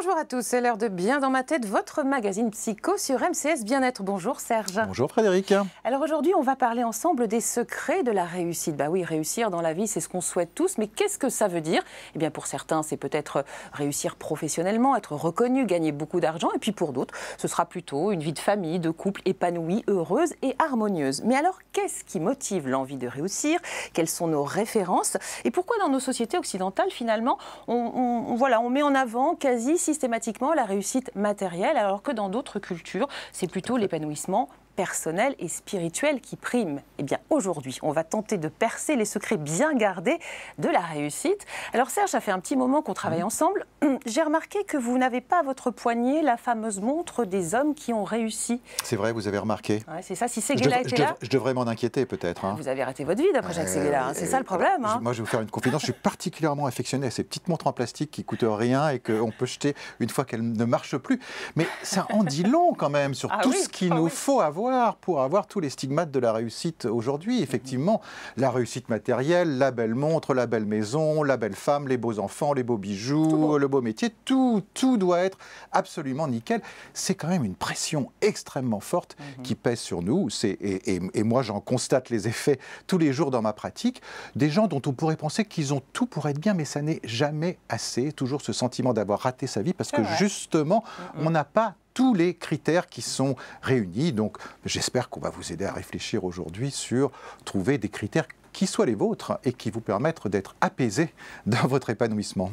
Bonjour à tous, c'est l'heure de Bien dans ma tête, votre magazine psycho sur MCS Bien-être. Bonjour Serge. Bonjour Frédéric. Alors aujourd'hui, on va parler ensemble des secrets de la réussite. Bah oui, réussir dans la vie, c'est ce qu'on souhaite tous, mais qu'est-ce que ça veut dire? Eh bien pour certains, c'est peut-être réussir professionnellement, être reconnu, gagner beaucoup d'argent, et puis pour d'autres, ce sera plutôt une vie de famille, de couple épanouie, heureuse et harmonieuse. Mais alors, qu'est-ce qui motive l'envie de réussir? Quelles sont nos références? Et pourquoi dans nos sociétés occidentales, finalement, on met en avant quasi systématiquement la réussite matérielle, alors que dans d'autres cultures, c'est plutôt l'épanouissement personnel et spirituel qui prime. Eh bien, aujourd'hui, on va tenter de percer les secrets bien gardés de la réussite. Alors Serge, ça fait un petit moment qu'on travaille ensemble. J'ai remarqué que vous n'avez pas à votre poignet la fameuse montre des hommes qui ont réussi. C'est vrai, vous avez remarqué. Ouais, c'est ça, si Séguéla était là... Je devrais m'en inquiéter peut-être. Hein. Vous avez raté votre vie d'après Jacques Séguéla, c'est ça le problème. Hein. Moi, je vais vous faire une confidence, je suis particulièrement affectionné à ces petites montres en plastique qui coûtent rien et qu'on peut jeter une fois qu'elles ne marchent plus. Mais ça en dit long quand même sur tout ce qu'il nous faut avoir pour avoir tous les stigmates de la réussite aujourd'hui. Effectivement, la réussite matérielle, la belle montre, la belle maison, la belle femme, les beaux enfants, les beaux bijoux, le beau métier, tout doit être absolument nickel. C'est quand même une pression extrêmement forte qui pèse sur nous. Et moi, j'en constate les effets tous les jours dans ma pratique. Des gens dont on pourrait penser qu'ils ont tout pour être bien, mais ça n'est jamais assez. Toujours ce sentiment d'avoir raté sa vie parce que justement, on n'a pas tous les critères qui sont réunis. Donc, j'espère qu'on va vous aider à réfléchir aujourd'hui sur trouver des critères qui soient les vôtres et qui vous permettent d'être apaisés dans votre épanouissement.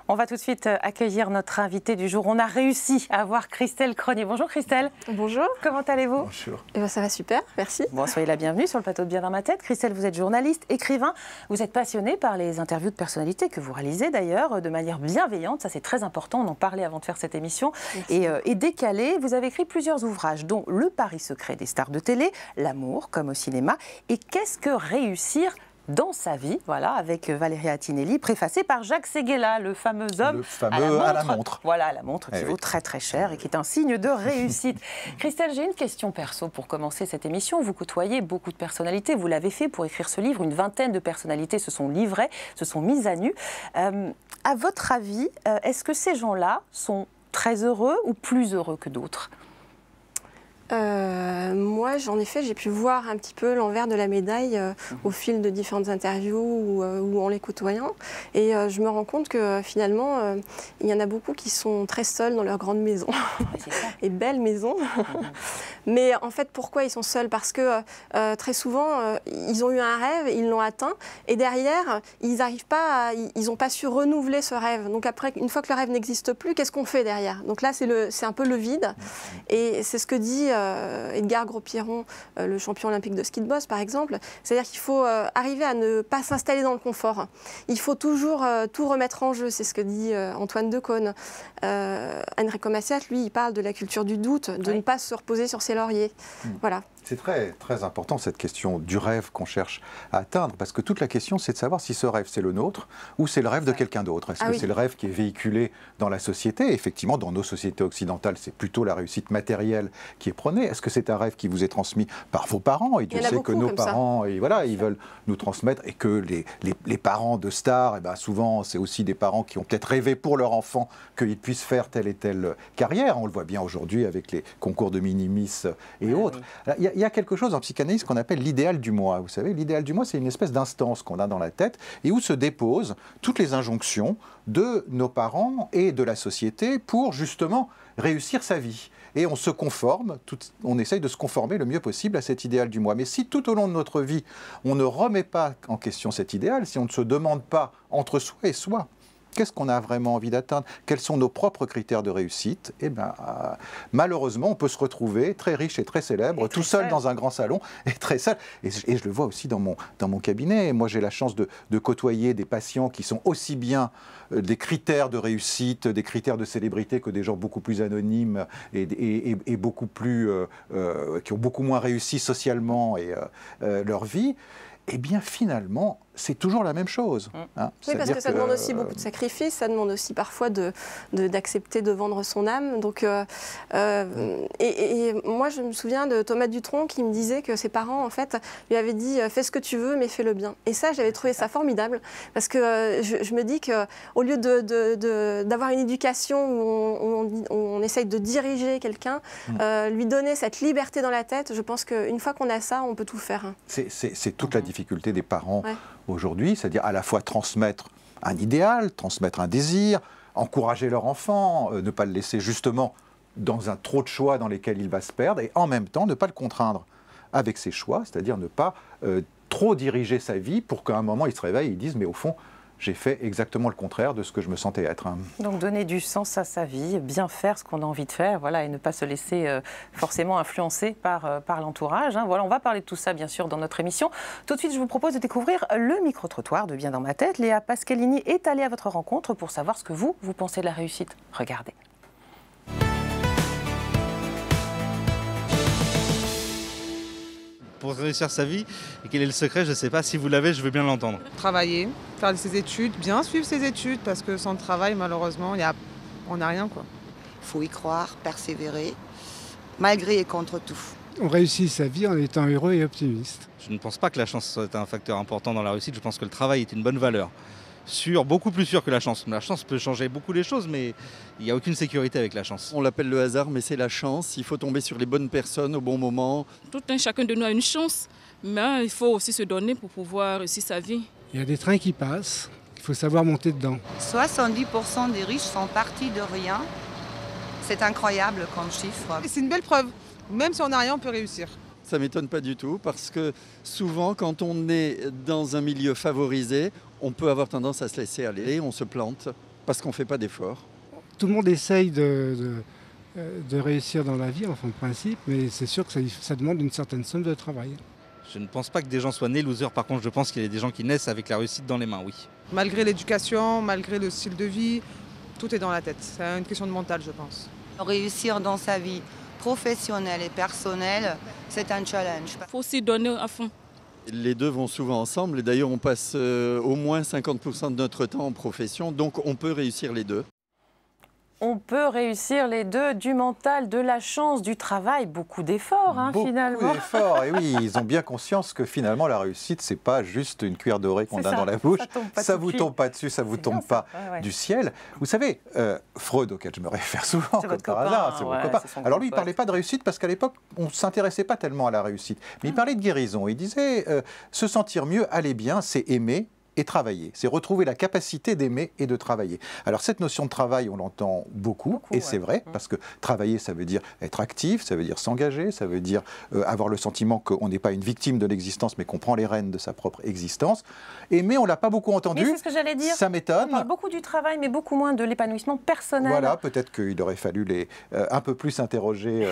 On va tout de suite accueillir notre invité du jour. On a réussi à avoir Christelle Cronier. Bonjour Christelle. Bonjour. Comment allez-vous? Bonjour. Eh bien, ça va super, merci. Bon, soyez la bienvenue sur le plateau de Bien dans ma tête. Christelle, vous êtes journaliste, écrivain. Vous êtes passionnée par les interviews de personnalités que vous réalisez d'ailleurs de manière bienveillante. Ça, c'est très important. On en parlait avant de faire cette émission. Et décalée, vous avez écrit plusieurs ouvrages, dont Le pari secret des stars de télé, L'amour comme au cinéma et Qu'est-ce que réussir dans sa vie, voilà, avec Valérie Attinelli, préfacé par Jacques Séguéla, le fameux homme à la montre. Voilà, la montre qui vaut très très cher et qui est un signe de réussite. Christelle, j'ai une question perso pour commencer cette émission. Vous côtoyez beaucoup de personnalités, vous l'avez fait pour écrire ce livre. Une vingtaine de personnalités se sont livrées, se sont mises à nu. À votre avis, est-ce que ces gens-là sont très heureux ou plus heureux que d'autres ? Moi, en effet, j'ai pu voir un petit peu l'envers de la médaille au fil de différentes interviews ou en les côtoyant. Et je me rends compte que finalement, il y en a beaucoup qui sont très seuls dans leur grande maison. Et belle maison. Mais en fait, pourquoi ils sont seuls? Parce que très souvent, ils ont eu un rêve, ils l'ont atteint. Et derrière, ils n'arrivent pas, ils n'ont pas su renouveler ce rêve. Donc après, une fois que le rêve n'existe plus, qu'est-ce qu'on fait derrière? Donc là, c'est un peu le vide. Et c'est ce que dit Edgar Gros-Pierron, le champion olympique de ski de boss par exemple, c'est-à-dire qu'il faut arriver à ne pas s'installer dans le confort. Il faut toujours tout remettre en jeu, c'est ce que dit Antoine Decaune. Enrico Macias, lui, il parle de la culture du doute, de ne pas se reposer sur ses lauriers. Voilà. C'est très, très important cette question du rêve qu'on cherche à atteindre, parce que toute la question c'est de savoir si ce rêve c'est le nôtre ou c'est le rêve de quelqu'un d'autre. Est-ce que c'est le rêve qui est véhiculé dans la société? Effectivement, dans nos sociétés occidentales, c'est plutôt la réussite matérielle qui est prônée. Est-ce que c'est un rêve qui vous est transmis par vos parents? Et Dieu sait que nos parents, et voilà, ils veulent nous transmettre, et que les parents de stars, et ben souvent c'est aussi des parents qui ont peut-être rêvé pour leur enfant qu'ils puissent faire telle et telle carrière. On le voit bien aujourd'hui avec les concours de mini-miss et autres. Il y a quelque chose en psychanalyse qu'on appelle l'idéal du moi. Vous savez, l'idéal du moi, c'est une espèce d'instance qu'on a dans la tête et où se déposent toutes les injonctions de nos parents et de la société pour justement réussir sa vie. Et on se conforme, on essaye de se conformer le mieux possible à cet idéal du moi. Mais si tout au long de notre vie, on ne remet pas en question cet idéal, si on ne se demande pas entre soi et soi, qu'est-ce qu'on a vraiment envie d'atteindre? Quels sont nos propres critères de réussite? Eh bien, malheureusement, on peut se retrouver très riche et très célèbre, tout seul dans un grand salon, et très seul. Et je le vois aussi dans mon cabinet. Moi, j'ai la chance de côtoyer des patients qui sont aussi bien des critères de réussite, des critères de célébrité que des gens beaucoup plus anonymes et beaucoup plus, qui ont beaucoup moins réussi socialement leur vie. Eh bien, finalement, c'est toujours la même chose. Hein. Oui, parce que ça demande aussi beaucoup de sacrifices, ça demande aussi parfois d'accepter de vendre son âme. Donc, et moi, je me souviens de Thomas Dutronc qui me disait que ses parents, en fait, lui avaient dit « fais ce que tu veux, mais fais-le bien ». Et ça, j'avais trouvé ça formidable, parce que je me dis qu'au lieu d'avoir une éducation où on essaye de diriger quelqu'un, lui donner cette liberté dans la tête, je pense qu'une fois qu'on a ça, on peut tout faire. Hein. C'est toute la difficulté des parents aujourd'hui, c'est-à-dire à la fois transmettre un idéal, transmettre un désir, encourager leur enfant, ne pas le laisser justement dans un trop de choix dans lesquels il va se perdre, et en même temps ne pas le contraindre avec ses choix, c'est-à-dire ne pas trop diriger sa vie pour qu'à un moment il se réveille et il dise mais au fond j'ai fait exactement le contraire de ce que je me sentais être. Donc donner du sens à sa vie, bien faire ce qu'on a envie de faire, voilà, et ne pas se laisser forcément influencer par l'entourage. Hein. Voilà, on va parler de tout ça bien sûr dans notre émission. Tout de suite, je vous propose de découvrir le micro-trottoir de Bien dans ma tête. Léa Pascalini est allée à votre rencontre pour savoir ce que vous pensez de la réussite. Regardez. Pour réussir sa vie, et quel est le secret, je ne sais pas. Si vous l'avez, je veux bien l'entendre. Travailler, faire ses études, bien suivre ses études, parce que sans le travail, malheureusement, on n'a rien, quoi. Il faut y croire, persévérer, malgré et contre tout. On réussit sa vie en étant heureux et optimiste. Je ne pense pas que la chance soit un facteur important dans la réussite. Je pense que le travail est une bonne valeur. Beaucoup plus sûr que la chance. La chance peut changer beaucoup les choses, mais il n'y a aucune sécurité avec la chance. On l'appelle le hasard, mais c'est la chance. Il faut tomber sur les bonnes personnes au bon moment. Tout un chacun de nous a une chance, mais il faut aussi se donner pour pouvoir réussir sa vie. Il y a des trains qui passent, il faut savoir monter dedans. 70% des riches sont partis de rien. C'est incroyable comme chiffre. C'est une belle preuve. Même si on n'a rien, on peut réussir. Ça ne m'étonne pas du tout, parce que souvent, quand on est dans un milieu favorisé, on peut avoir tendance à se laisser aller, on se plante, parce qu'on ne fait pas d'efforts. Tout le monde essaye de réussir dans la vie, enfin, en principe, mais c'est sûr que ça demande une certaine somme de travail. Je ne pense pas que des gens soient nés losers. Par contre, je pense qu'il y a des gens qui naissent avec la réussite dans les mains, oui. Malgré l'éducation, malgré le style de vie, tout est dans la tête. C'est une question de mental, je pense. Réussir dans sa vie professionnelle et personnelle, c'est un challenge. Il faut aussi donner à fond. Les deux vont souvent ensemble, et d'ailleurs on passe au moins 50% de notre temps en profession, donc on peut réussir les deux. On peut réussir les deux, du mental, de la chance, du travail, beaucoup d'efforts finalement. Beaucoup d'efforts, et oui, ils ont bien conscience que finalement la réussite, c'est pas juste une cuillère dorée qu'on a dans la bouche, ça vous tombe pas dessus, ça vous tombe pas du ciel. Vous savez, Freud, auquel je me réfère souvent, comme par hasard, c'est mon copain. Alors lui, il parlait pas de réussite parce qu'à l'époque, on s'intéressait pas tellement à la réussite, mais il parlait de guérison. Il disait, se sentir mieux, aller bien, c'est aimer et travailler. C'est retrouver la capacité d'aimer et de travailler. Alors cette notion de travail, on l'entend beaucoup et c'est vrai, parce que travailler, ça veut dire être actif, ça veut dire s'engager, ça veut dire avoir le sentiment qu'on n'est pas une victime de l'existence, mais qu'on prend les rênes de sa propre existence. Aimer, on ne l'a pas beaucoup entendu. C'est ce que j'allais dire. Ça m'étonne. On parle beaucoup du travail, mais beaucoup moins de l'épanouissement personnel. Voilà, peut-être qu'il aurait fallu un peu plus interroger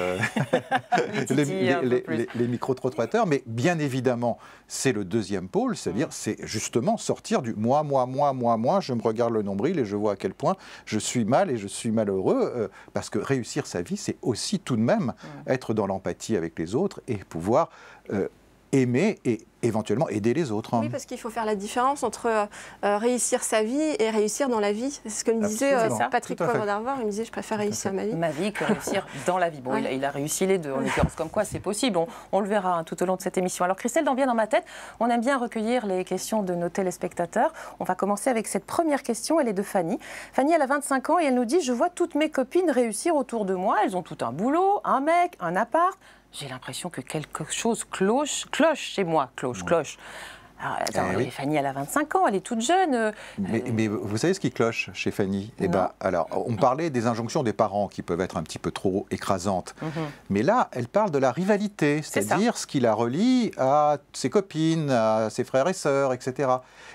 les micro-trottoirs, mais bien évidemment, c'est le deuxième pôle, c'est-à-dire c'est justement sortir du moi, je me regarde le nombril et je vois à quel point je suis mal et je suis malheureux, parce que réussir sa vie, c'est aussi tout de même être dans l'empathie avec les autres et pouvoir aimer et éventuellement aider les autres. Oui, parce qu'il faut faire la différence entre réussir sa vie et réussir dans la vie. C'est ce que me disait Patrick Poivre d'Arvor. Il me disait, je préfère réussir ma vie. Ma vie que réussir dans la vie. Bon, il a réussi les deux, en l'occurrence. Comme quoi, c'est possible. On le verra tout au long de cette émission. Alors, Christelle, dans Bien dans ma tête, on aime bien recueillir les questions de nos téléspectateurs. On va commencer avec cette première question. Elle est de Fanny. Fanny, elle a 25 ans et elle nous dit, je vois toutes mes copines réussir autour de moi. Elles ont tout un boulot, un mec, un appart. J'ai l'impression que quelque chose cloche chez moi, cloche. Alors, attends, Fanny, elle a 25 ans, elle est toute jeune. Mais vous savez ce qui cloche chez Fanny ? Alors, on parlait des injonctions des parents qui peuvent être un petit peu trop écrasantes. Mais là, elle parle de la rivalité, c'est-à-dire ce qui la relie à ses copines, à ses frères et sœurs, etc.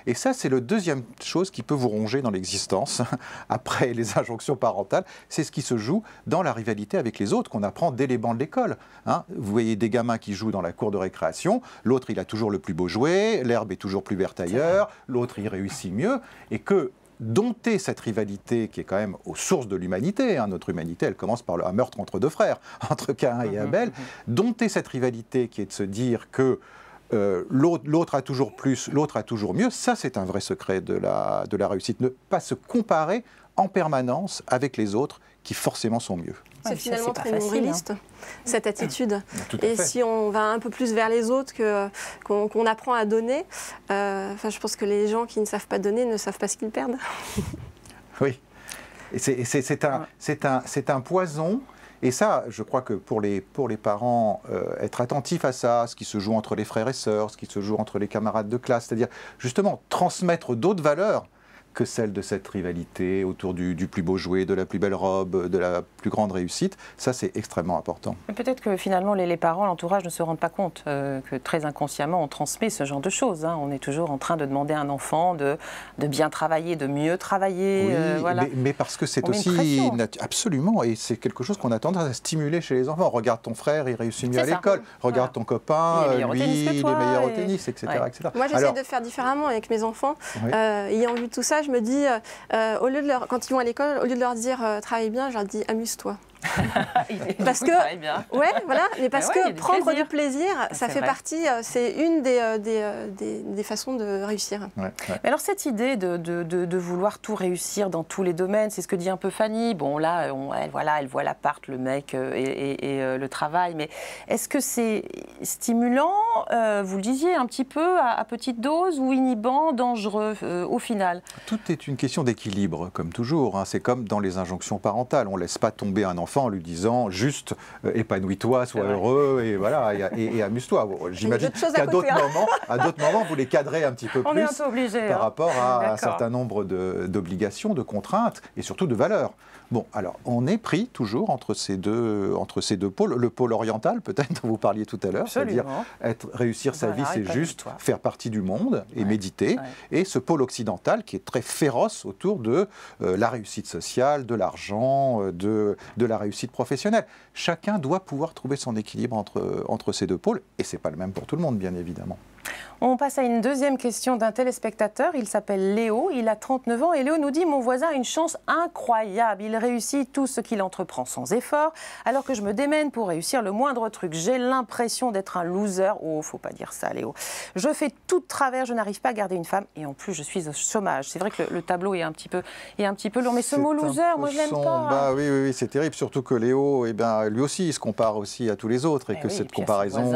Et ça, c'est le deuxième chose qui peut vous ronger dans l'existence, après les injonctions parentales. C'est ce qui se joue dans la rivalité avec les autres, qu'on apprend dès les bancs de l'école. Vous voyez des gamins qui jouent dans la cour de récréation, l'autre, il a toujours le plus beau jouet, l'herbe est toujours plus verte ailleurs, l'autre, il réussit mieux, et que dompter cette rivalité qui est quand même aux sources de l'humanité, notre humanité, elle commence par un meurtre entre deux frères, entre Caïn et Abel, dompter cette rivalité qui est de se dire que l'autre a toujours plus, l'autre a toujours mieux. Ça, c'est un vrai secret de la réussite. Ne pas se comparer en permanence avec les autres qui forcément sont mieux. C'est finalement très nombriliste, cette attitude. Et si on va un peu plus vers les autres qu'on apprend à donner, je pense que les gens qui ne savent pas donner ne savent pas ce qu'ils perdent. Oui, et c'est un poison. Et ça, je crois que pour les parents, être attentifs à ça, ce qui se joue entre les frères et sœurs, ce qui se joue entre les camarades de classe, c'est-à-dire justement transmettre d'autres valeurs que celle de cette rivalité autour du plus beau jouet, de la plus belle robe, de la plus grande réussite. Ça, c'est extrêmement important. Peut-être que finalement, les parents, l'entourage ne se rendent pas compte que très inconsciemment, on transmet ce genre de choses. Hein. On est toujours en train de demander à un enfant de bien travailler, de mieux travailler. Oui, voilà. mais parce que c'est aussi... Absolument, et c'est quelque chose qu'on a tendance à stimuler chez les enfants. Regarde ton frère, il réussit mieux à l'école. Regarde ton copain, lui, il est meilleur au tennis, etc. etc. Moi, j'essaie de faire différemment avec mes enfants. Ayant vu tout ça, je me dis, au lieu de quand ils vont à l'école, au lieu de leur dire travaille bien, je leur dis amuse-toi. Parce que, mais parce que prendre du plaisir, ça fait partie, c'est une des façons de réussir. Mais alors cette idée de vouloir tout réussir dans tous les domaines, c'est ce que dit un peu Fanny. Bon là, elle voit l'appart, le mec et le travail, mais est-ce que c'est stimulant, vous le disiez un petit peu, à petite dose, ou inhibant, dangereux au final? Tout est une question d'équilibre, comme toujours. Hein. C'est comme dans les injonctions parentales. On ne laisse pas tomber un enfant en lui disant juste épanouis-toi, sois heureux et voilà et amuse-toi. J'imagine qu'à d'autres moments, vous les cadrez un petit peu plus par rapport à un certain nombre d'obligations, de contraintes et surtout de valeurs. Bon, alors, on est pris toujours entre ces deux pôles. Le pôle oriental, peut-être, dont vous parliez tout à l'heure, c'est-à-dire réussir sa vie, c'est juste faire partie du monde et méditer. Et ce pôle occidental qui est très féroce autour de la réussite sociale, de l'argent, de la réussite professionnelle. Chacun doit pouvoir trouver son équilibre entre ces deux pôles, et ce n'est pas le même pour tout le monde, bien évidemment. On passe à une deuxième question d'un téléspectateur. Il s'appelle Léo, il a 39 ans et Léo nous dit « Mon voisin a une chance incroyable. Il réussit tout ce qu'il entreprend sans effort, alors que je me démène pour réussir le moindre truc. J'ai l'impression d'être un loser. » Oh, faut pas dire ça, Léo. « Je fais tout de travers, je n'arrive pas à garder une femme et en plus je suis au chômage. » C'est vrai que le tableau est un petit peu lourd, mais ce mot loser, moi je l'aime pas. Oui, c'est terrible, surtout que Léo, lui aussi, il se compare aussi à tous les autres et que cette comparaison,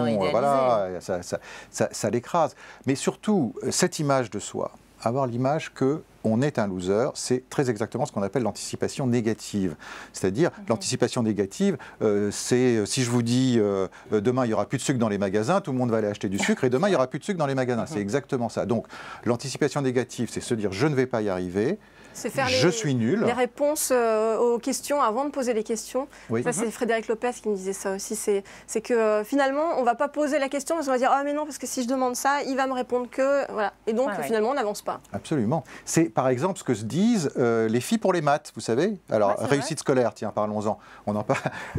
ça l'écrase. Mais surtout, cette image de soi, avoir l'image qu'on est un loser, c'est très exactement ce qu'on appelle l'anticipation négative. C'est-à-dire, l'anticipation négative, c'est si je vous dis demain il n'y aura plus de sucre dans les magasins, tout le monde va aller acheter du sucre et demain il n'y aura plus de sucre dans les magasins. C'est exactement ça. Donc, l'anticipation négative, c'est se dire je ne vais pas y arriver. Je suis nul. Les réponses aux questions avant de poser les questions. Oui. Ça, c'est Frédéric Lopez qui me disait ça aussi. C'est que finalement, on ne va pas poser la question parce qu'on va dire « Ah mais non, parce que si je demande ça, il va me répondre que… » Voilà. Et donc, finalement, on n'avance pas. Absolument. C'est par exemple ce que se disent les filles pour les maths, vous savez. Alors, réussite scolaire, tiens, parlons-en.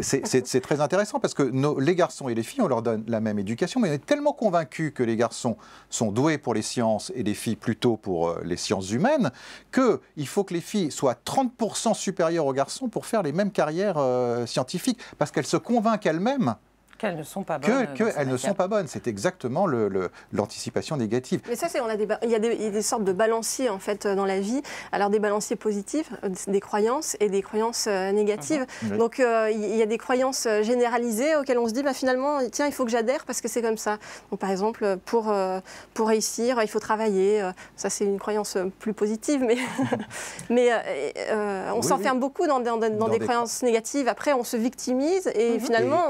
C'est très intéressant parce que les garçons et les filles, on leur donne la même éducation, mais on est tellement convaincus que les garçons sont doués pour les sciences et les filles plutôt pour les sciences humaines qu'il faut que les filles soient 30% supérieures aux garçons pour faire les mêmes carrières scientifiques, parce qu'elles se convainquent elles-mêmes qu'elles ne sont pas bonnes. Qu'elles ne sont pas bonnes. C'est exactement l'anticipation négative. Mais ça, il y a des sortes de balanciers en fait dans la vie. Alors des balanciers positifs, des croyances et des croyances négatives. Donc il y a des croyances généralisées auxquelles on se dit finalement, tiens, il faut que j'adhère parce que c'est comme ça. Donc par exemple, pour réussir, il faut travailler. Ça, c'est une croyance plus positive, mais on s'enferme beaucoup dans des croyances négatives. Après, on se victimise et finalement,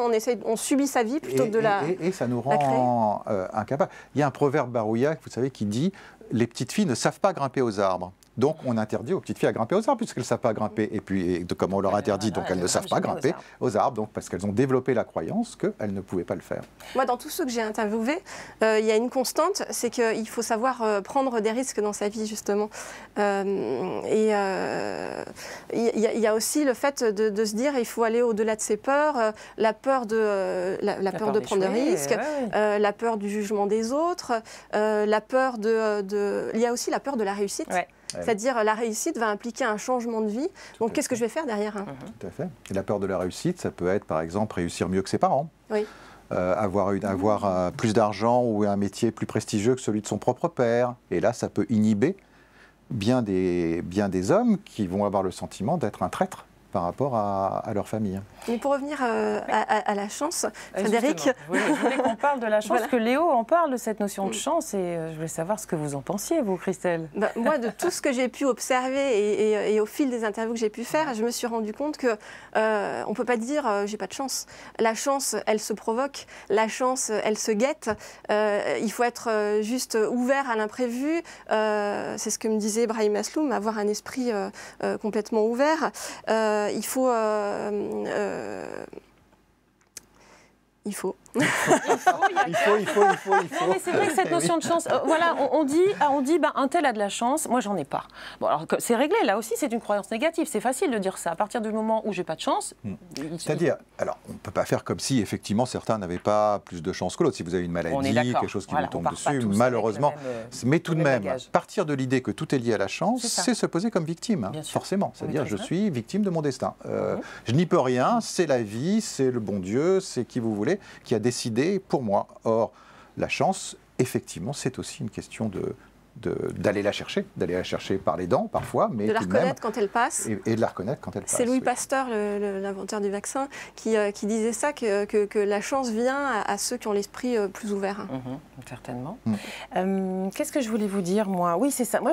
on subit sa vie plutôt que de la et ça nous rend incapables. Il y a un proverbe barouillac, vous savez, qui dit « Les petites filles ne savent pas grimper aux arbres ». Donc, on interdit aux petites filles à grimper aux arbres puisqu'elles ne savent pas grimper. Et puis, comme on leur interdit, donc elles ne savent pas grimper aux arbres, donc parce qu'elles ont développé la croyance qu'elles ne pouvaient pas le faire. Moi, dans tous ceux que j'ai interviewés, il y a une constante, c'est qu'il faut savoir prendre des risques dans sa vie, justement. Et il y a aussi le fait de se dire il faut aller au-delà de ses peurs, la peur de prendre des risques, la peur du jugement des autres, la peur il y a aussi la peur de la réussite. C'est-à-dire la réussite va impliquer un changement de vie. Donc qu'est-ce que je vais faire derrière Tout à fait. Et la peur de la réussite, ça peut être par exemple réussir mieux que ses parents. Oui. avoir plus d'argent ou un métier plus prestigieux que celui de son propre père. Et là, ça peut inhiber bien des hommes qui vont avoir le sentiment d'être un traître par rapport à leur famille. Mais pour revenir à la chance, Frédéric... Je voulais qu'on parle de la chance, Voilà. que Léo en parle de cette notion de chance, et je voulais savoir ce que vous en pensiez, vous, Christelle. Moi, de tout ce que j'ai pu observer et au fil des interviews que j'ai pu faire, je me suis rendu compte qu'on ne peut pas dire j'ai pas de chance. La chance, elle se provoque, la chance, elle se guette. Il faut être juste ouvert à l'imprévu. C'est ce que me disait Brahim Asloum, avoir un esprit complètement ouvert. Il faut... Il faut. Il faut. Non, mais c'est vrai que cette notion de chance, voilà, on dit un tel a de la chance, moi j'en ai pas. Bon, alors c'est réglé, là aussi c'est une croyance négative, c'est facile de dire ça. À partir du moment où j'ai pas de chance. C'est-à-dire, alors on ne peut pas faire comme si effectivement certains n'avaient pas plus de chance que l'autre. Si vous avez une maladie, quelque chose qui vous tombe dessus, malheureusement. Mais tout de même, partir de l'idée que tout est lié à la chance, c'est se poser comme victime, forcément. C'est-à-dire, je suis victime de mon destin. Je n'y peux rien, c'est la vie, c'est le bon Dieu, c'est qui vous voulez, qui a décidé pour moi. Or, la chance, effectivement, c'est aussi une question d'aller la chercher par les dents parfois, mais de la reconnaître quand elle passe. Et de la reconnaître quand elle passe. C'est Louis Pasteur, l'inventeur du vaccin, qui disait ça, que la chance vient à ceux qui ont l'esprit plus ouvert. Certainement. Qu'est-ce que je voulais vous dire, moi? Oui, c'est ça. Moi,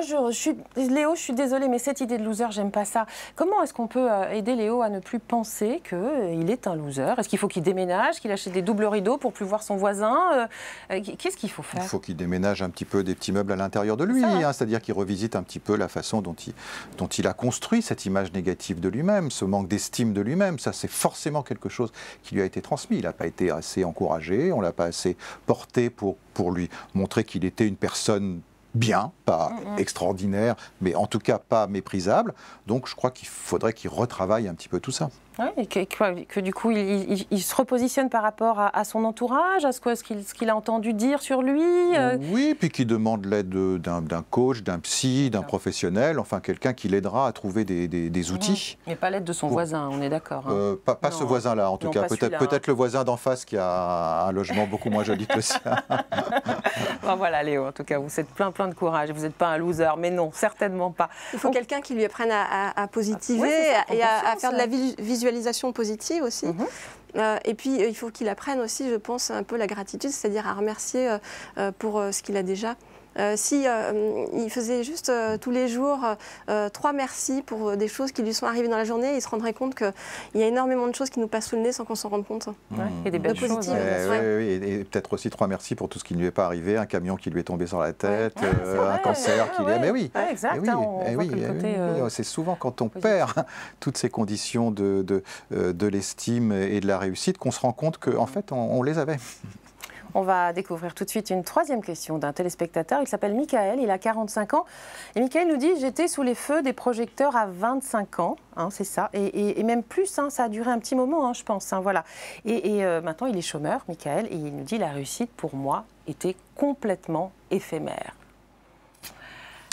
Léo, je suis désolée, mais cette idée de loser, j'aime pas ça. Comment est-ce qu'on peut aider Léo à ne plus penser qu'il est un loser? Est-ce qu'il faut qu'il déménage, qu'il achète des doubles rideaux pour plus voir son voisin? Qu'est-ce qu'il faut faire? Il faut qu'il déménage un petit peu des petits meubles à l'intérieur de lui, c'est-à-dire qu'il revisite un petit peu la façon dont il a construit cette image négative de lui-même, ce manque d'estime de lui-même. Ça, c'est forcément quelque chose qui lui a été transmis. Il n'a pas été assez encouragé, on ne l'a pas assez porté pour lui montrer qu'il était une personne bien, pas extraordinaire, mais en tout cas pas méprisable. Donc je crois qu'il faudrait qu'il retravaille un petit peu tout ça. Oui, et que du coup, il se repositionne par rapport à son entourage, à ce qu'il a entendu dire sur lui. Oui, puis qu'il demande l'aide d'un coach, d'un psy, d'un professionnel, enfin quelqu'un qui l'aidera à trouver des outils. Mais pas l'aide de son voisin, on est d'accord. Pas ce voisin-là, en tout cas. Peut-être le voisin d'en face qui a un logement beaucoup moins joli que le sien. Bon, voilà, Léo, en tout cas, vous êtes plein de courage. Vous n'êtes pas un loser, mais non, certainement pas. Il faut quelqu'un qui lui apprenne à positiver et à faire de la visualisation positive aussi. Et puis, il faut qu'il apprenne aussi, je pense, un peu la gratitude, c'est-à-dire à remercier pour ce qu'il a déjà. Il faisait juste tous les jours 3 merci pour des choses qui lui sont arrivées dans la journée, il se rendrait compte qu'il y a énormément de choses qui nous passent sous le nez sans qu'on s'en rende compte. Et des belles choses. Et peut-être aussi 3 merci pour tout ce qui ne lui est pas arrivé, un camion qui lui est tombé sur la tête, un cancer qui lui est... Mais oui, c'est souvent quand on perd toutes ces conditions de l'estime et de la réussite qu'on se rend compte qu'en fait, on les avait. On va découvrir tout de suite une 3e question d'un téléspectateur. Il s'appelle Michael, il a 45 ans. Et Michael nous dit « J'étais sous les feux des projecteurs à 25 ans. C'est ça. Et même plus, ça a duré un petit moment, je pense. Voilà. Et maintenant, il est chômeur, Michael, et il nous dit « La réussite, pour moi, était complètement éphémère. »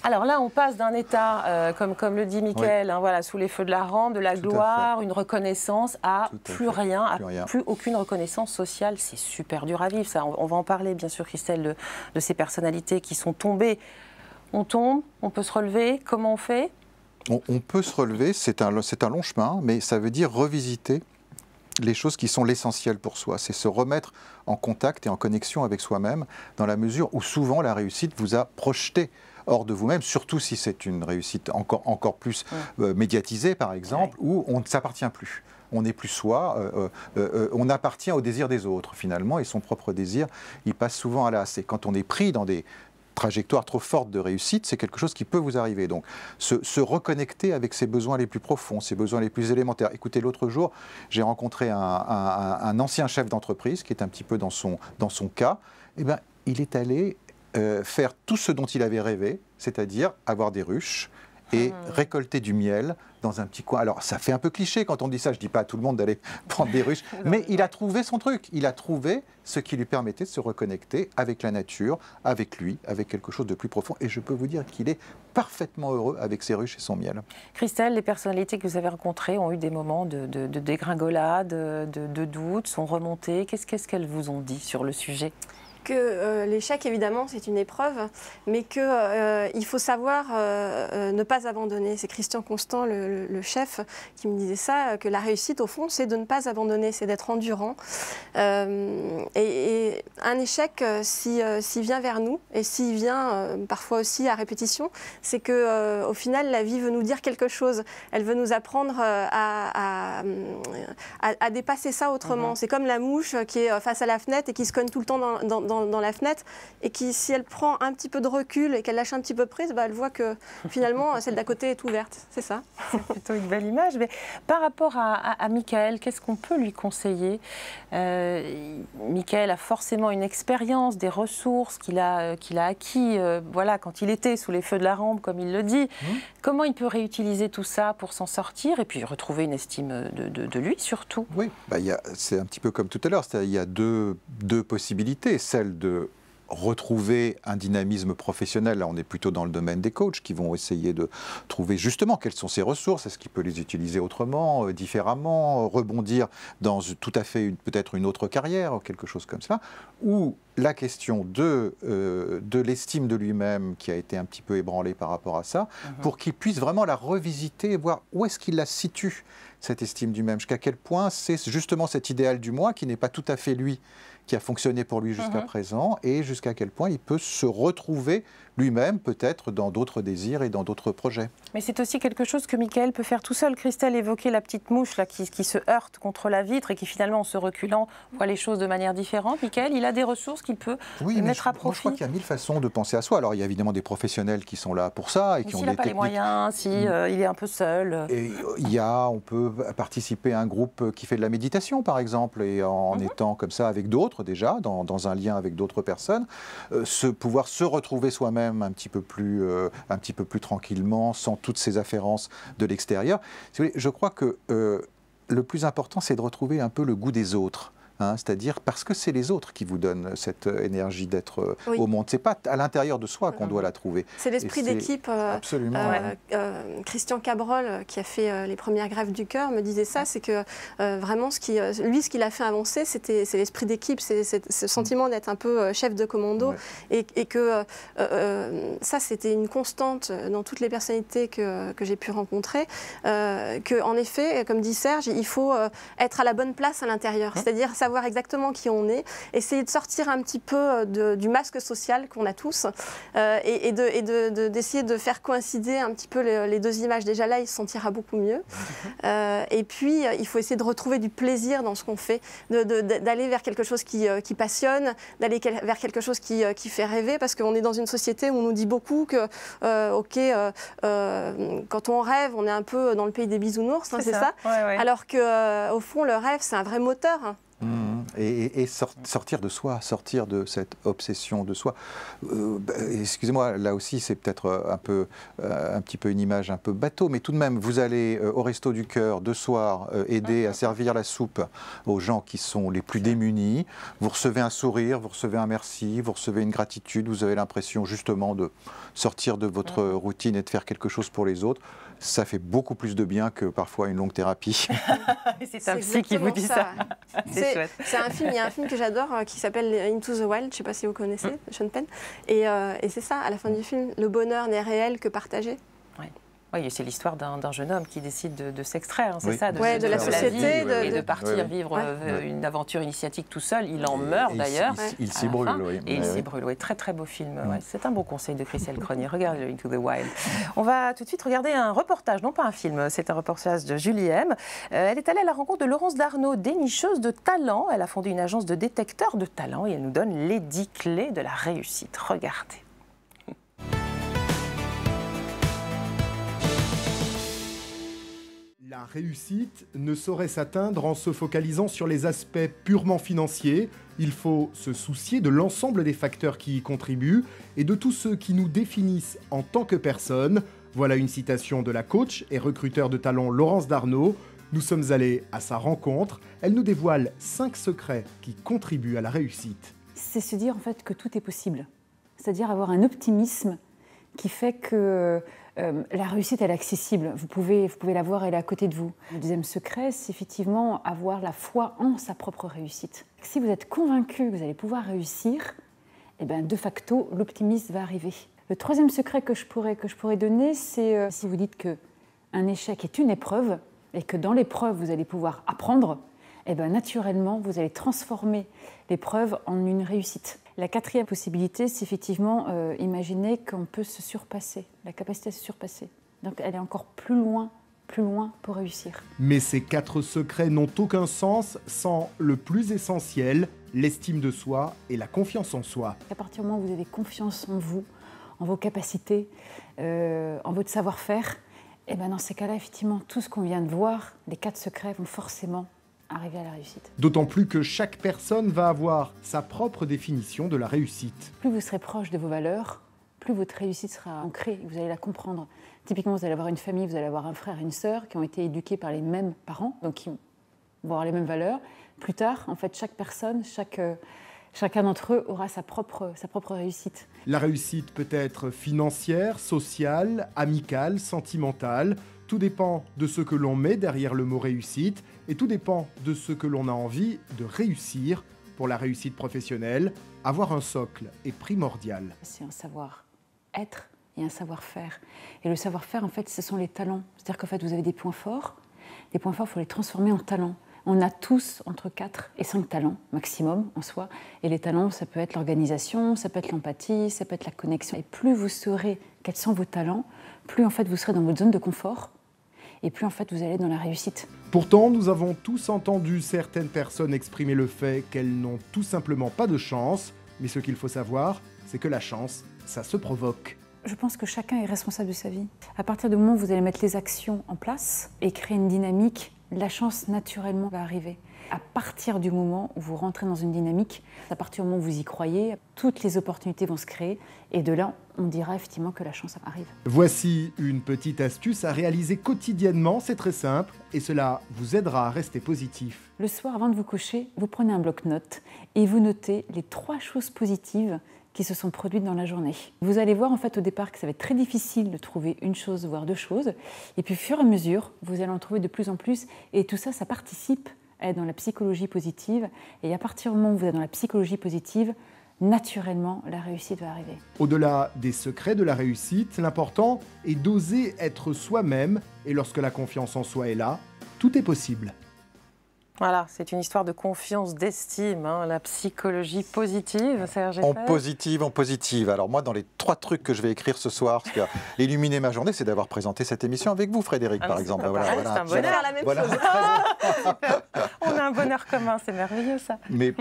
Alors là, on passe d'un état, comme le dit Mickaël, sous les feux de la rampe, de la gloire, une reconnaissance, à plus rien, plus aucune reconnaissance sociale. C'est super dur à vivre, ça. On va en parler, bien sûr, Christelle, de ces personnalités qui sont tombées. On tombe, on peut se relever, comment on fait? On peut se relever, c'est un long chemin, mais ça veut dire revisiter les choses qui sont l'essentiel pour soi. C'est se remettre en contact et en connexion avec soi-même, dans la mesure où souvent la réussite vous a projeté hors de vous-même, surtout si c'est une réussite encore plus médiatisée, par exemple, où on ne s'appartient plus. On n'est plus soi, on appartient au désir des autres, finalement, et son propre désir, il passe souvent à l'as. Et quand on est pris dans des trajectoires trop fortes de réussite, c'est quelque chose qui peut vous arriver. Donc, se reconnecter avec ses besoins les plus profonds, ses besoins les plus élémentaires. Écoutez, l'autre jour, j'ai rencontré un ancien chef d'entreprise, qui est un petit peu dans son cas. Eh bien, il est allé faire tout ce dont il avait rêvé, c'est-à-dire avoir des ruches et récolter du miel dans un petit coin. Alors, ça fait un peu cliché quand on dit ça. Je ne dis pas à tout le monde d'aller prendre des ruches. Mais il a trouvé son truc. Il a trouvé ce qui lui permettait de se reconnecter avec la nature, avec lui, avec quelque chose de plus profond. Et je peux vous dire qu'il est parfaitement heureux avec ses ruches et son miel. Christelle, les personnalités que vous avez rencontrées ont eu des moments de dégringolade, de doute, sont remontées. Qu'est-ce qu'elles vous ont dit sur le sujet ? Que l'échec, évidemment, c'est une épreuve, mais qu'il faut savoir ne pas abandonner. C'est Christian Constant, le chef, qui me disait ça, que la réussite, au fond, c'est de ne pas abandonner, c'est d'être endurant. Et un échec, s'il vient vers nous, et s'il vient parfois aussi à répétition, c'est qu'au final, la vie veut nous dire quelque chose. Elle veut nous apprendre à dépasser ça autrement. C'est comme la mouche qui est face à la fenêtre et qui se cogne tout le temps dans la fenêtre et qui, si elle prend un petit peu de recul et qu'elle lâche un petit peu prise, elle voit que finalement celle d'à côté est ouverte. C'est ça. C'est plutôt une belle image. Mais par rapport à Michael, qu'est-ce qu'on peut lui conseiller ? Michael a forcément une expérience, des ressources qu'il a acquis voilà, quand il était sous les feux de la rampe, comme il le dit. Comment il peut réutiliser tout ça pour s'en sortir et puis retrouver une estime de lui surtout ? Oui, c'est un petit peu comme tout à l'heure. Il y a deux possibilités. Celle de retrouver un dynamisme professionnel. Là, on est plutôt dans le domaine des coachs qui vont essayer de trouver justement quelles sont ses ressources, est-ce qu'il peut les utiliser autrement, différemment, rebondir dans tout à fait peut-être une autre carrière, quelque chose comme ça. Ou la question de l'estime de lui-même qui a été un petit peu ébranlée par rapport à ça, pour qu'il puisse vraiment la revisiter et voir où est-ce qu'il la situe, cette estime du même, jusqu'à quel point c'est justement cet idéal du moi qui n'est pas tout à fait lui, qui a fonctionné pour lui jusqu'à présent, et jusqu'à quel point il peut se retrouver lui-même, peut-être dans d'autres désirs et dans d'autres projets. Mais c'est aussi quelque chose que Michael peut faire tout seul. Christelle évoquait la petite mouche là, qui se heurte contre la vitre et qui finalement, en se reculant, voit les choses de manière différente. Michael, il a des ressources qu'il peut mettre à profit. Moi, je crois qu'il y a 1000 façons de penser à soi. Alors, il y a évidemment des professionnels qui sont là pour ça. Et qui ont s'il n'a pas les moyens, s'il est un peu seul. Et on peut participer à un groupe qui fait de la méditation, par exemple, et en étant comme ça avec d'autres, déjà, dans un lien avec d'autres personnes, pouvoir se retrouver soi-même un petit peu plus tranquillement, sans toutes ces afférences de l'extérieur. Je crois que le plus important, c'est de retrouver un peu le goût des autres. C'est-à-dire parce que c'est les autres qui vous donnent cette énergie d'être au monde. C'est pas à l'intérieur de soi qu'on doit la trouver. C'est l'esprit d'équipe. Absolument. Christian Cabrol, qui a fait les premières grèves du cœur, me disait ça, c'est que vraiment, ce qui l'a fait avancer, c'est l'esprit d'équipe, c'est ce sentiment d'être un peu chef de commando, et que ça, c'était une constante dans toutes les personnalités que j'ai pu rencontrer, qu'en effet, comme dit Serge, il faut être à la bonne place à l'intérieur, c'est-à-dire savoir exactement qui on est, essayer de sortir un petit peu du masque social qu'on a tous et d'essayer de faire coïncider un petit peu les deux images. Déjà là, il se sentira beaucoup mieux. Et puis, il faut essayer de retrouver du plaisir dans ce qu'on fait, d'aller vers quelque chose qui passionne, d'aller vers quelque chose qui fait rêver, parce qu'on est dans une société où on nous dit beaucoup que, quand on rêve, on est un peu dans le pays des bisounours, c'est ça, alors qu'au fond, le rêve, c'est un vrai moteur. Et sortir de soi, sortir de cette obsession de soi. Excusez-moi, là aussi c'est peut-être un petit peu une image un peu bateau, mais tout de même, vous allez au Resto du Cœur de soir aider à servir la soupe aux gens qui sont les plus démunis. Vous recevez un sourire, vous recevez un merci, vous recevez une gratitude, vous avez l'impression justement de sortir de votre routine et de faire quelque chose pour les autres. Ça fait beaucoup plus de bien que parfois une longue thérapie. C'est un psy qui vous dit ça. C'est chouette. Il y a un film que j'adore qui s'appelle Into the Wild, je ne sais pas si vous connaissez, de Sean Penn. Et c'est ça, à la fin du film, le bonheur n'est réel que partagé. Oui, c'est l'histoire d'un jeune homme qui décide de s'extraire, c'est ça, de la société, et de partir vivre une aventure initiatique tout seul. Il en meurt d'ailleurs. Il s'y brûle, Et il s'y brûle, très très beau film. C'est un beau conseil de Christelle Cronier. Regardez Into the Wild. On va tout de suite regarder un reportage, non pas un film, c'est un reportage de Julie M. Elle est allée à la rencontre de Laurence Darnaud, dénicheuse de talent. Elle a fondé une agence de détecteurs de talent et elle nous donne les 10 clés de la réussite. Regardez. La réussite ne saurait s'atteindre en se focalisant sur les aspects purement financiers. Il faut se soucier de l'ensemble des facteurs qui y contribuent et de tous ceux qui nous définissent en tant que personne. Voilà une citation de la coach et recruteur de talent Laurence Darnaud. Nous sommes allés à sa rencontre. Elle nous dévoile 5 secrets qui contribuent à la réussite. C'est se dire en fait que tout est possible. C'est-à-dire avoir un optimisme qui fait que la réussite elle est accessible. Vous pouvez la voir, elle est à côté de vous. Le deuxième secret, c'est effectivement avoir la foi en sa propre réussite. Si vous êtes convaincu que vous allez pouvoir réussir, eh bien, de facto, l'optimisme va arriver. Le troisième secret que je pourrais donner, c'est si vous dites qu'un échec est une épreuve et que dans l'épreuve, vous allez pouvoir apprendre, eh bien, naturellement, vous allez transformer l'épreuve en une réussite. La quatrième possibilité, c'est effectivement imaginer qu'on peut se surpasser, la capacité à se surpasser. Donc elle est encore plus loin pour réussir. Mais ces 4 secrets n'ont aucun sens sans le plus essentiel, l'estime de soi et la confiance en soi. À partir du moment où vous avez confiance en vous, en vos capacités, en votre savoir-faire, et bien dans ces cas-là, effectivement, tout ce qu'on vient de voir, les 4 secrets vont forcément arriver à la réussite. D'autant plus que chaque personne va avoir sa propre définition de la réussite. Plus vous serez proche de vos valeurs, plus votre réussite sera ancrée, vous allez la comprendre. Typiquement, vous allez avoir une famille, vous allez avoir un frère et une sœur qui ont été éduqués par les mêmes parents, donc qui vont avoir les mêmes valeurs. Plus tard, en fait, chaque personne, chacun d'entre eux aura sa propre réussite. La réussite peut être financière, sociale, amicale, sentimentale. Tout dépend de ce que l'on met derrière le mot réussite et tout dépend de ce que l'on a envie de réussir. Pour la réussite professionnelle, avoir un socle est primordial. C'est un savoir-être et un savoir-faire. Et le savoir-faire, en fait, ce sont les talents. C'est-à-dire qu'en fait, vous avez des points forts. Des points forts, il faut les transformer en talents. On a tous entre 4 et 5 talents maximum en soi. Et les talents, ça peut être l'organisation, ça peut être l'empathie, ça peut être la connexion. Et plus vous saurez quels sont vos talents, plus en fait vous serez dans votre zone de confort et plus en fait vous allez dans la réussite. Pourtant, nous avons tous entendu certaines personnes exprimer le fait qu'elles n'ont tout simplement pas de chance. Mais ce qu'il faut savoir, c'est que la chance, ça se provoque. Je pense que chacun est responsable de sa vie. À partir du moment où vous allez mettre les actions en place et créer une dynamique, la chance naturellement va arriver. À partir du moment où vous rentrez dans une dynamique, à partir du moment où vous y croyez, toutes les opportunités vont se créer et de là, on dira effectivement que la chance arrive. Voici une petite astuce à réaliser quotidiennement, c'est très simple et cela vous aidera à rester positif. Le soir, avant de vous coucher, vous prenez un bloc-notes et vous notez les 3 choses positives qui se sont produites dans la journée. Vous allez voir en fait au départ que ça va être très difficile de trouver une chose, voire 2 choses. Et puis au fur et à mesure, vous allez en trouver de plus en plus. Et tout ça, ça participe à être dans la psychologie positive. Et à partir du moment où vous êtes dans la psychologie positive, naturellement, la réussite va arriver. Au-delà des secrets de la réussite, l'important est d'oser être soi-même. Et lorsque la confiance en soi est là, tout est possible. Voilà, c'est une histoire de confiance, d'estime, hein, la psychologie positive, Serge En positive. Alors moi, dans les 3 trucs que je vais écrire ce soir, ce qui a illuminé ma journée, c'est d'avoir présenté cette émission avec vous, Frédéric, par exemple. C'est un bonheur. La même chose. On a un bonheur commun, c'est merveilleux ça. Mais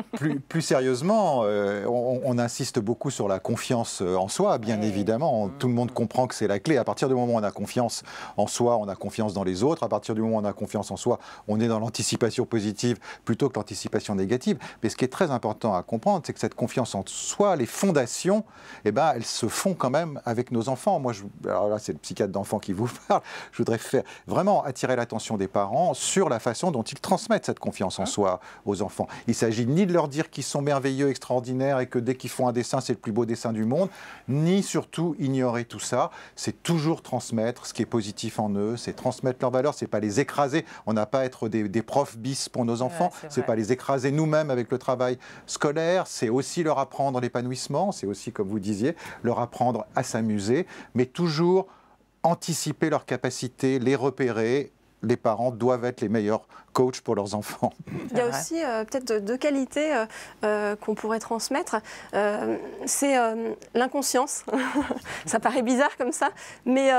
plus sérieusement, on insiste beaucoup sur la confiance en soi, bien évidemment. Tout le monde comprend que c'est la clé. À partir du moment où on a confiance en soi, on a confiance dans les autres. À partir du moment où on a confiance en soi, on est dans l'anticipation positive plutôt que l'anticipation négative. Mais ce qui est très important à comprendre, c'est que cette confiance en soi, les fondations, eh ben, elles se font quand même avec nos enfants. Moi, alors là, c'est le psychiatre d'enfants qui vous parle. Je voudrais vraiment attirer l'attention des parents sur la façon dont ils transmettent cette confiance en soi aux enfants. Il ne s'agit ni de leur dire qu'ils sont merveilleux, extraordinaires et que dès qu'ils font un dessin, c'est le plus beau dessin du monde, ni surtout ignorer tout ça. C'est toujours transmettre ce qui est positif en eux, c'est transmettre leurs valeurs, c'est pas les écraser. On n'a pas à être des profs bis pour nos enfants, c'est pas les écraser nous-mêmes avec le travail scolaire, c'est aussi leur apprendre l'épanouissement, c'est aussi, comme vous disiez, leur apprendre à s'amuser, mais toujours anticiper leurs capacités, les repérer. Les parents doivent être les meilleurs coachs pour leurs enfants. Il y a aussi peut-être 2 qualités qu'on pourrait transmettre. C'est l'inconscience. Ça paraît bizarre comme ça, mais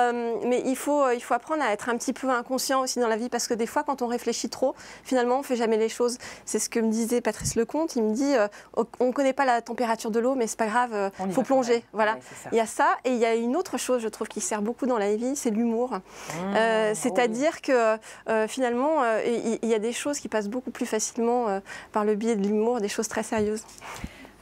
il faut apprendre à être un petit peu inconscient aussi dans la vie, parce que des fois, quand on réfléchit trop, finalement, on ne fait jamais les choses. C'est ce que me disait Patrice Lecomte. Il me dit, on ne connaît pas la température de l'eau, mais c'est pas grave, il faut plonger. Voilà. Ouais, il y a ça, et il y a une autre chose, je trouve, qui sert beaucoup dans la vie, c'est l'humour. C'est-à-dire que finalement, il y a des choses qui passent beaucoup plus facilement par le biais de l'humour, des choses très sérieuses.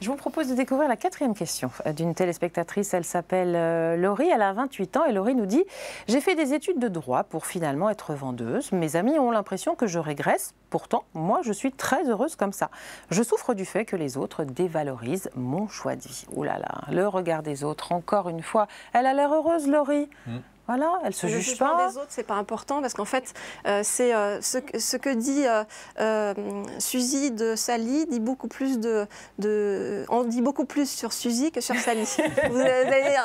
Je vous propose de découvrir la 4e question d'une téléspectatrice. Elle s'appelle Laurie, elle a 28 ans et Laurie nous dit « J'ai fait des études de droit pour finalement être vendeuse. Mes amis ont l'impression que je régresse. Pourtant, moi, je suis très heureuse comme ça. Je souffre du fait que les autres dévalorisent mon choix de vie. » Ouh là là, le regard des autres, encore une fois. Elle a l'air heureuse, Laurie. Voilà, elle se juge pas. Le jugement des autres, c'est pas important parce qu'en fait, c'est ce que dit Suzy de Sally dit beaucoup plus on dit beaucoup plus sur Suzy que sur Sally. Vous allez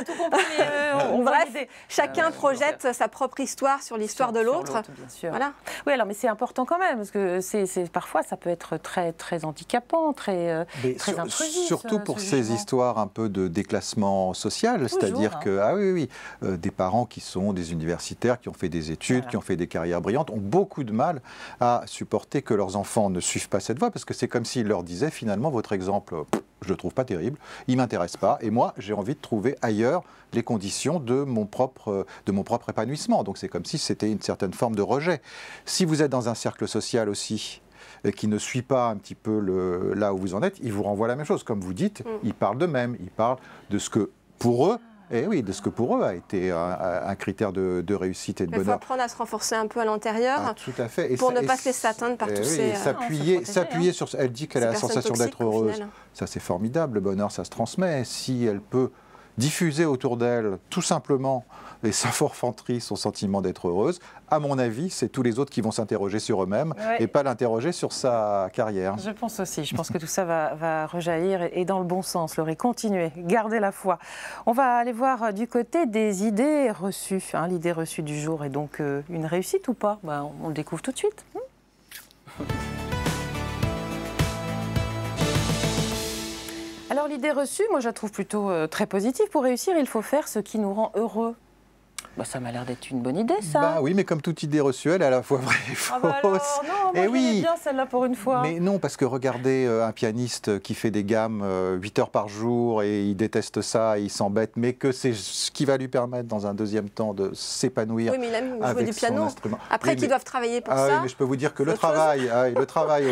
tout compris. Bref, chacun projette sa propre histoire sur l'histoire de l'autre. Bien sûr. Voilà. Oui, alors mais c'est important quand même parce que parfois ça peut être très très handicapant, très intrusif. Surtout pour ces histoires un peu de déclassement social, c'est-à-dire que des parents qui sont des universitaires, qui ont fait des études, qui ont fait des carrières brillantes, ont beaucoup de mal à supporter que leurs enfants ne suivent pas cette voie, parce que c'est comme s'ils leur disaient finalement votre exemple, je le trouve pas terrible, il m'intéresse pas, et moi j'ai envie de trouver ailleurs les conditions de mon propre épanouissement. Donc c'est comme si c'était une certaine forme de rejet. Si vous êtes dans un cercle social aussi, qui ne suit pas un petit peu là où vous en êtes, ils vous renvoient la même chose. Comme vous dites, ils parlent d'eux-mêmes, ils parlent de ce que pour eux, de ce que pour eux a été un critère de réussite et de bonheur. Il faut apprendre à se renforcer un peu à l'intérieur tout à fait. Pour ne pas se laisser atteindre par tous ces... S'appuyer sur... Elle dit qu'elle a la sensation d'être heureuse. Ça, c'est formidable. Le bonheur, ça se transmet. Si elle peut diffuser autour d'elle, tout simplement, et sans forfanterie, son sentiment d'être heureuse, à mon avis, c'est tous les autres qui vont s'interroger sur eux-mêmes et pas l'interroger sur sa carrière. Je pense aussi. Je pense que tout ça va rejaillir et dans le bon sens. Laurie, continuez, gardez la foi. On va aller voir du côté des idées reçues. L'idée reçue du jour est donc une réussite ou pas? On le découvre tout de suite. Alors l'idée reçue, moi je la trouve plutôt très positive. Pour réussir, il faut faire ce qui nous rend heureux. Ça m'a l'air d'être une bonne idée, ça. Oui, mais comme toute idée reçue, elle est à la fois vraie et fausse. Non, moi j'aimais bien celle-là pour une fois. Mais non, parce que regardez un pianiste qui fait des gammes 8 heures par jour et il déteste ça, il s'embête, mais que c'est ce qui va lui permettre dans un deuxième temps de s'épanouir. Oui, mais il aime jouer du son piano. Instrument. Après qu'ils doivent travailler pour ça. Oui, mais je peux vous dire que le travail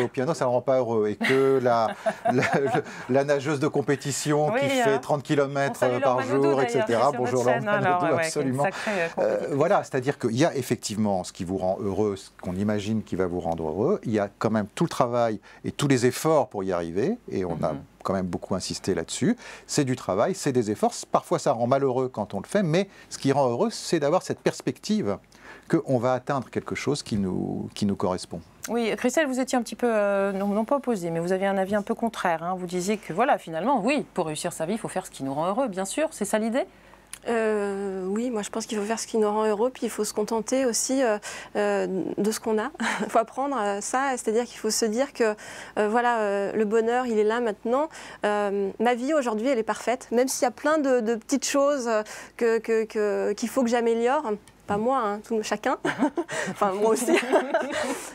au piano, ça ne le rend pas heureux. Et que la nageuse de compétition qui fait 30 km par jour, etc. Bonjour Laure Manodou, absolument. Voilà, c'est-à-dire qu'il y a effectivement ce qui vous rend heureux, ce qu'on imagine qui va vous rendre heureux. Il y a quand même tout le travail et tous les efforts pour y arriver, et on a quand même beaucoup insisté là-dessus. C'est du travail, c'est des efforts. Parfois, ça rend malheureux quand on le fait, mais ce qui rend heureux, c'est d'avoir cette perspective qu'on va atteindre quelque chose qui nous correspond. Oui, Christelle, vous étiez un petit peu, non pas opposée, mais vous aviez un avis un peu contraire. Vous disiez que voilà, finalement, oui, pour réussir sa vie, il faut faire ce qui nous rend heureux, bien sûr. C'est ça l'idée ? Oui, moi je pense qu'il faut faire ce qui nous rend heureux, puis il faut se contenter aussi de ce qu'on a. Il faut apprendre ça, c'est-à-dire qu'il faut se dire que le bonheur, il est là maintenant. Ma vie aujourd'hui, elle est parfaite, même s'il y a plein de petites choses qu'il faut que j'améliore. Pas moi, chacun. Enfin, moi aussi.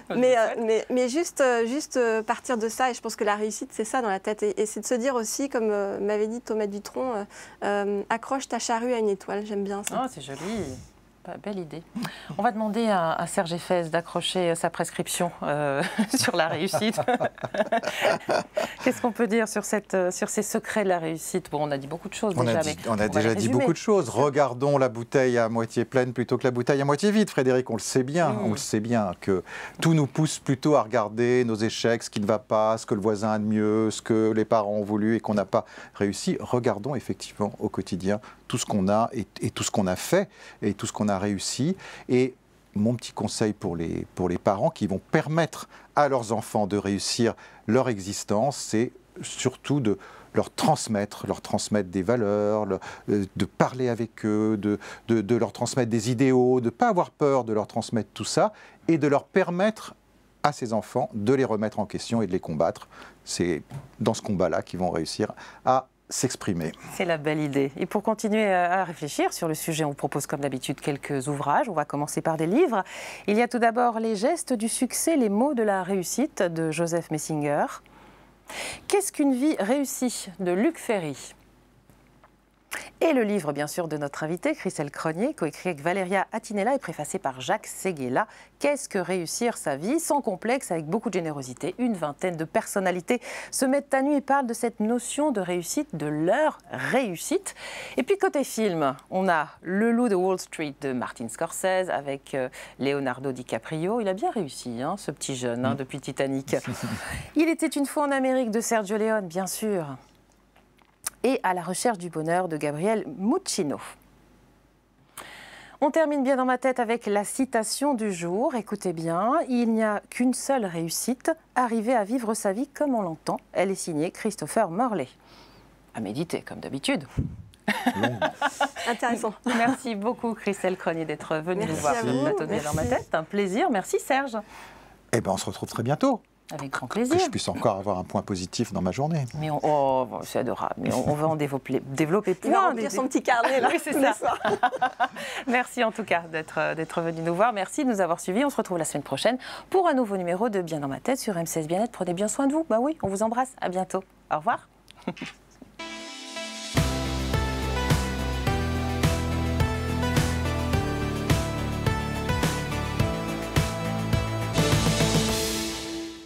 mais juste partir de ça, et je pense que la réussite, c'est ça dans la tête. Et c'est de se dire aussi, comme m'avait dit Thomas Dutronc, accroche ta charrue à une étoile. J'aime bien ça. Oh, c'est joli. Belle idée. On va demander à Serge Effès d'accrocher sa prescription sur la réussite. Qu'est-ce qu'on peut dire sur ces secrets de la réussite? On a dit beaucoup de choses déjà. On a déjà dit beaucoup de choses. Regardons la bouteille à moitié pleine plutôt que la bouteille à moitié vide, Frédéric. On le sait bien. On le sait bien que tout nous pousse plutôt à regarder nos échecs, ce qui ne va pas, ce que le voisin a de mieux, ce que les parents ont voulu et qu'on n'a pas réussi. Regardons effectivement au quotidien tout ce qu'on a et tout ce qu'on a fait et tout ce qu'on a réussi. Et mon petit conseil pour les parents qui vont permettre à leurs enfants de réussir leur existence, c'est surtout de leur transmettre des valeurs, de parler avec eux, de leur transmettre des idéaux, de ne pas avoir peur de leur transmettre tout ça et de leur permettre à ces enfants de les remettre en question et de les combattre. C'est dans ce combat-là qu'ils vont réussir à s'exprimer. C'est la belle idée. Et pour continuer à réfléchir sur le sujet, on vous propose comme d'habitude quelques ouvrages. On va commencer par des livres. Il y a tout d'abord Les gestes du succès, les mots de la réussite de Joseph Messinger. Qu'est-ce qu'une vie réussie de Luc Ferry. Et le livre, bien sûr, de notre invitée, Christelle Cronier, coécrit avec Valeria Attinella et préfacé par Jacques Séguéla. Qu'est-ce que réussir sa vie sans complexe, avec beaucoup de générosité? Une vingtaine de personnalités se mettent à nu et parlent de cette notion de réussite, de leur réussite. Et puis côté film, on a Le Loup de Wall Street de Martin Scorsese avec Leonardo DiCaprio. Il a bien réussi, hein, ce petit jeune, depuis Titanic. Il était une fois en Amérique de Sergio Leone, bien sûr. Et À la recherche du bonheur de Gabriel Muccino. On termine bien dans ma tête avec la citation du jour. Écoutez bien, il n'y a qu'une seule réussite, arriver à vivre sa vie comme on l'entend. Elle est signée Christopher Morley. À méditer, comme d'habitude. Intéressant. Merci beaucoup, Christelle Cronier, d'être venue nous voir sur le plateau de Bien dans ma tête. Un plaisir. Merci, Serge. Eh bien, on se retrouve très bientôt. Avec grand plaisir. Que je puisse encore avoir un point positif dans ma journée. Mais c'est adorable. Mais on va en développer Il va remplir son petit carnet là. Oui, c'est ça. Merci en tout cas d'être venu nous voir. Merci de nous avoir suivis. On se retrouve la semaine prochaine pour un nouveau numéro de Bien dans ma tête sur M16 Bien-être. Prenez bien soin de vous. Bah oui, on vous embrasse. À bientôt. Au revoir.